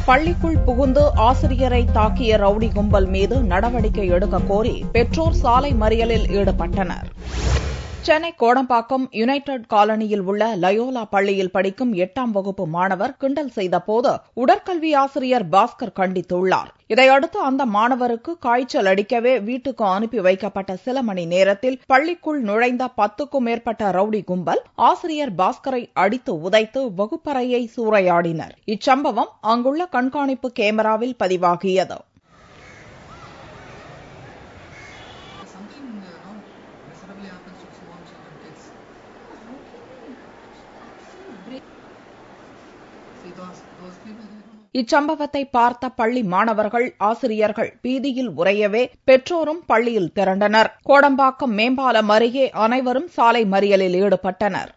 பள்ளிக்குள் புகுந்து ஆசிரியரை தாக்கிய ரவுடி கும்பல் மீது நடவடிக்கை எடுக்க கோரி பெற்றோர் சாலை மறியலில் ஈடுபட்டனர். சென்னை கோடம்பாக்கம் யுனைடெட் காலனியில் உள்ள லயோலா பள்ளியில் படிக்கும் 8ஆம் வகுப்பு மாணவர் கிண்டல் செய்தபோது உடற்கல்வி ஆசிரியர் பாஸ்கர் கண்டித்துள்ளார். இதையடுத்து அந்த மாணவருக்கு காய்ச்சல் அடிக்கவே வீட்டுக்கு அனுப்பி வைக்கப்பட்ட சில மணி நேரத்தில் பள்ளிக்குள் நுழைந்த 10க்கும் மேற்பட்ட ரவுடி கும்பல் ஆசிரியர் பாஸ்கரை அடித்து உதைத்து வகுப்பறையை சூறையாடினர். இச்சம்பவம் அங்குள்ள கண்காணிப்பு கேமராவில் பதிவாகியது. இச்சம்பவத்தை பார்த்த பள்ளி மாணவர்கள் ஆசிரியர்கள் பீதியில் உறையவே பெற்றோரும் பள்ளியில் திரண்டனர். கோடம்பாக்கம் மேம்பாலம் அருகே அனைவரும் சாலை மறியலில் ஈடுபட்டனர்.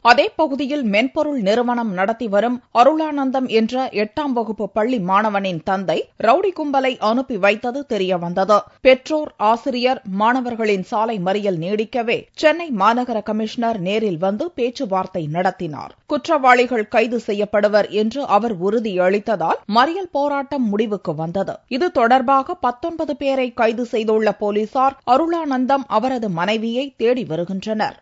அதே பகுதியில் மென்பொருள் நிறுவனம் நடத்தி வரும் அருளானந்தம் என்ற 8ஆம் வகுப்பு பள்ளி மாணவனின் தந்தை ரவுடி கும்பலை அனுப்பி வைத்தது தெரியவந்தது. பெற்றோர் ஆசிரியர் மாணவர்களின் சாலை மறியல் நீடிக்கவே சென்னை மாநகர கமிஷனர் நேரில் வந்து பேச்சுவார்த்தை நடத்தினார். குற்றவாளிகள் கைது செய்யப்படுவர் என்று அவர் உறுதியளித்ததால் மறியல் போராட்டம் முடிவுக்கு வந்தது. இது தொடர்பாக 19 பேரை கைது செய்துள்ள போலீசார் அருளானந்தம் அவரது மனைவியை தேடி வருகின்றனர்.